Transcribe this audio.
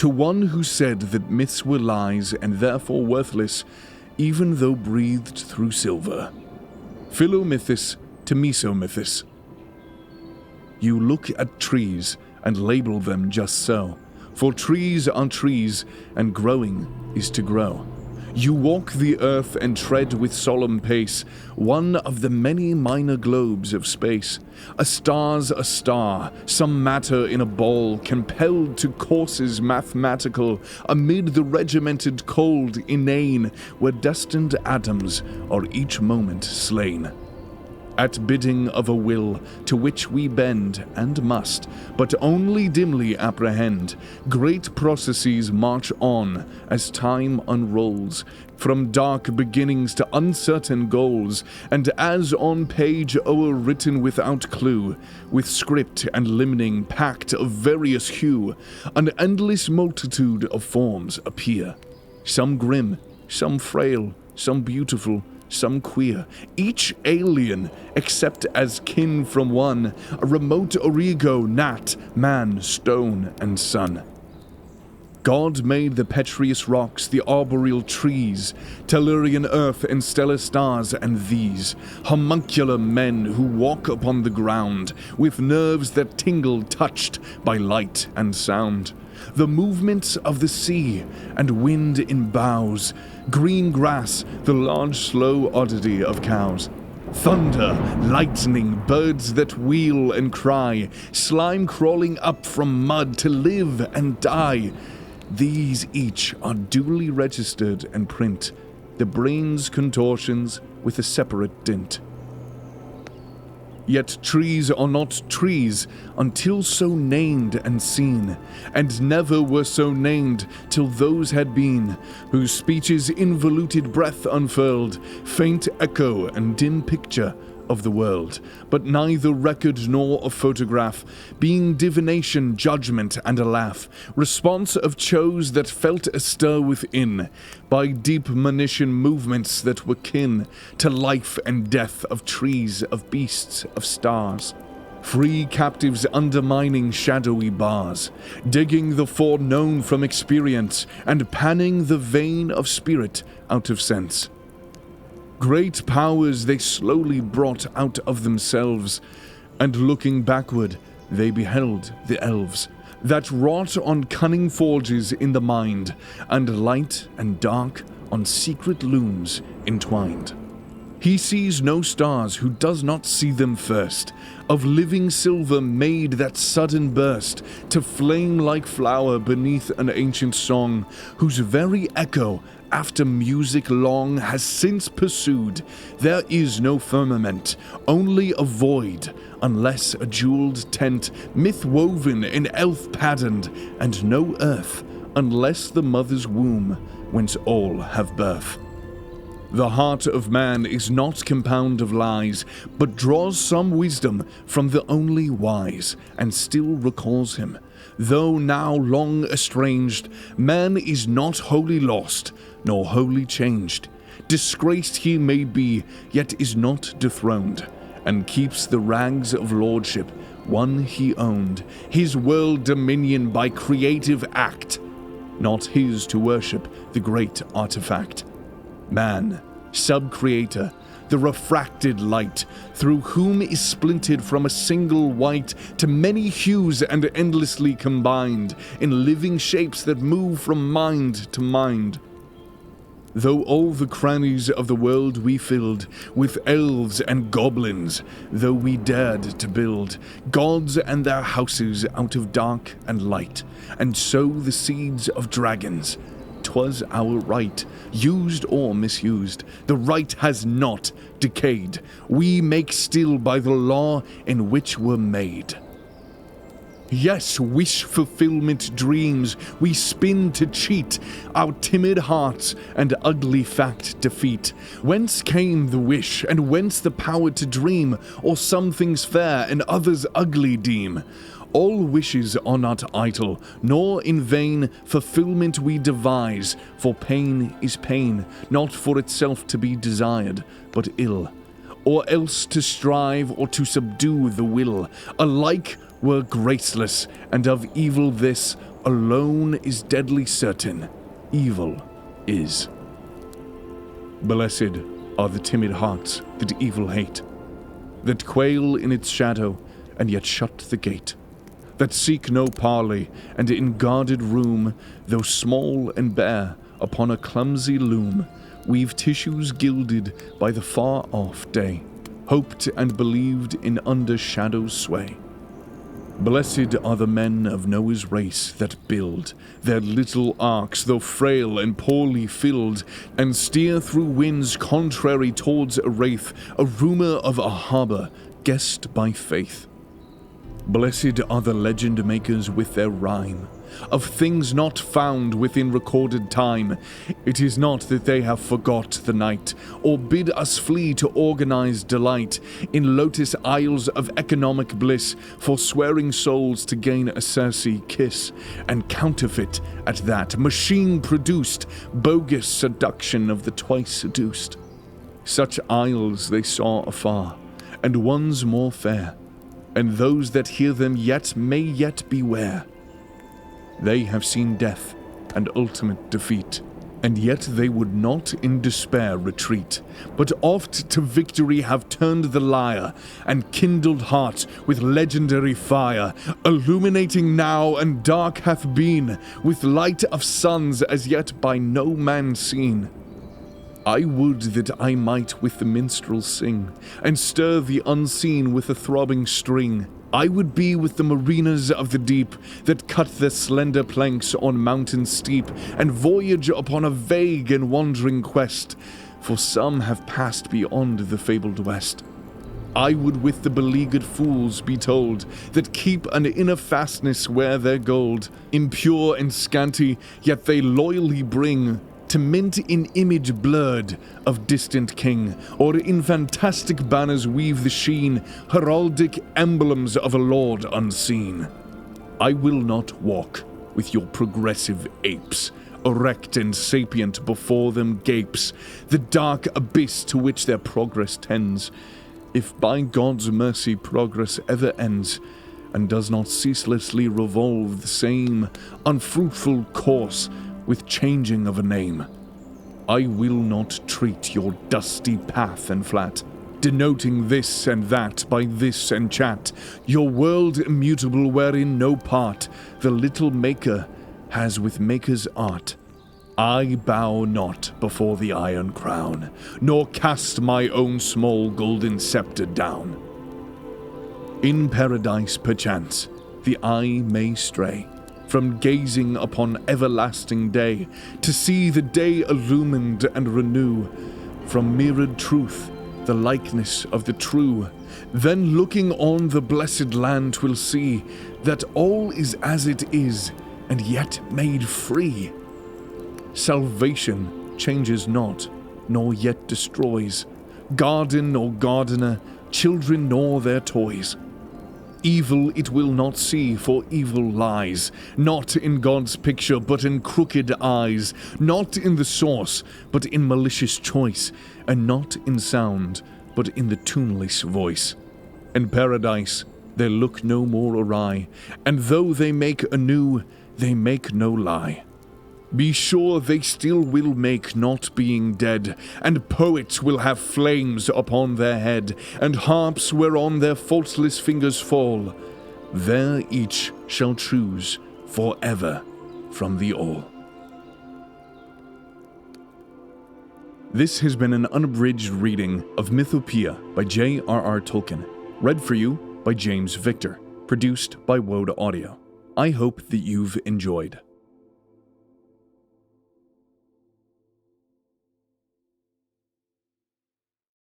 to one who said that myths were lies and therefore worthless, even though breathed through silver. Philomythis to Mesomythis. You look at trees and label them just so, for trees are trees, and growing is to grow. You walk the earth and tread with solemn pace, one of the many minor globes of space. A star's a star, some matter in a ball, compelled to courses mathematical, amid the regimented cold, inane, where destined atoms are each moment slain. At bidding of a will to which we bend and must, but only dimly apprehend, great processes march on as time unrolls, from dark beginnings to uncertain goals, and as on page o'erwritten without clue, with script and limning packed of various hue, an endless multitude of forms appear, some grim, some frail, some beautiful, some queer, each alien, except as kin from one, a remote origo, gnat, man, stone, and sun. God made the petrious rocks, the arboreal trees, Tellurian earth and stellar stars, and these, homuncular men who walk upon the ground, with nerves that tingle touched by light and sound. The movements of the sea and wind in boughs, green grass, the large slow oddity of cows. Thunder, lightning, birds that wheel and cry, slime crawling up from mud to live and die. These each are duly registered and print the brain's contortions with a separate dint. Yet trees are not trees until so named and seen, and never were so named till those had been, whose speech's involuted breath unfurled, faint echo and dim picture of the world, but neither record nor a photograph, being divination, judgment, and a laugh, response of chose that felt a stir within, by deep monition movements that were kin to life and death of trees, of beasts, of stars. Free captives undermining shadowy bars, digging the foreknown from experience, and panning the vein of spirit out of sense. Great powers they slowly brought out of themselves, and looking backward, they beheld the elves, that wrought on cunning forges in the mind, and light and dark on secret looms entwined. He sees no stars who does not see them first, of living silver made that sudden burst, to flame like flower beneath an ancient song, whose very echo after music long has since pursued. There is no firmament, only a void, unless a jeweled tent, myth woven in elf patterned, and no earth, unless the mother's womb, whence all have birth. The heart of man is not compound of lies, but draws some wisdom from the only wise, and still recalls him. Though now long estranged, man is not wholly lost, nor wholly changed. Disgraced he may be, yet is not dethroned, and keeps the rags of lordship, one he owned, his world dominion by creative act, not his to worship the great artifact. Man, sub-creator, the refracted light, through whom is splintered from a single white to many hues and endlessly combined in living shapes that move from mind to mind. Though all the crannies of the world we filled with elves and goblins, though we dared to build gods and their houses out of dark and light, and sow the seeds of dragons, 'twas our right, used or misused, the right has not decayed. We make still by the law in which we're made. Yes, wish-fulfillment dreams we spin to cheat our timid hearts and ugly fact defeat. Whence came the wish, and whence the power to dream, or some things fair and others ugly deem? All wishes are not idle, nor in vain fulfillment we devise, for pain is pain, not for itself to be desired, but ill. Or else to strive or to subdue the will, alike were graceless, and of evil this alone is deadly certain, evil is. Blessed are the timid hearts that evil hate, that quail in its shadow and yet shut the gate, that seek no parley and in guarded room, though small and bare, upon a clumsy loom, weave tissues gilded by the far-off day, hoped and believed in under shadow's sway. Blessed are the men of Noah's race that build their little arks, though frail and poorly filled, and steer through winds contrary towards a wraith, a rumor of a harbor guessed by faith. Blessed are the legend makers with their rhyme of things not found within recorded time. It is not that they have forgot the night, or bid us flee to organized delight in lotus isles of economic bliss, forswearing souls to gain a Circe kiss, and counterfeit at that machine-produced, bogus seduction of the twice seduced. Such isles they saw afar, and ones more fair, and those that hear them yet may yet beware. They have seen death and ultimate defeat, and yet they would not in despair retreat, but oft to victory have turned the lyre, and kindled hearts with legendary fire, illuminating now and dark hath been, with light of suns as yet by no man seen. I would that I might with the minstrel sing, and stir the unseen with a throbbing string. I would be with the mariners of the deep, that cut their slender planks on mountain steep, and voyage upon a vague and wandering quest, for some have passed beyond the fabled west. I would with the beleaguered fools be told, that keep an inner fastness wear their gold, impure and scanty, yet they loyally bring to mint in image blurred of distant king, or in fantastic banners weave the sheen, heraldic emblems of a lord unseen. I will not walk with your progressive apes, erect and sapient before them gapes the dark abyss to which their progress tends, if by God's mercy progress ever ends, and does not ceaselessly revolve the same unfruitful course with changing of a name. I will not treat your dusty path and flat, denoting this and that by this and chat, your world immutable wherein no part the little maker has with maker's art. I bow not before the iron crown, nor cast my own small golden scepter down. In paradise perchance the eye may stray from gazing upon everlasting day, to see the day illumined and renew from mirrored truth the likeness of the true. Then looking on the blessed land 'twill see that all is as it is, and yet made free. Salvation changes not, nor yet destroys, garden nor gardener, children nor their toys. Evil it will not see, for evil lies not in God's picture, but in crooked eyes, not in the source, but in malicious choice, and not in sound, but in the tuneless voice. In paradise they look no more awry, and though they make anew, they make no lie. Be sure they still will make, not being dead, and poets will have flames upon their head, and harps whereon their faultless fingers fall. There each shall choose forever from the all. This has been an unabridged reading of Mythopoeia by J.R.R Tolkien, read for you by James Victor, produced by Woad Audio. I hope that you've enjoyed.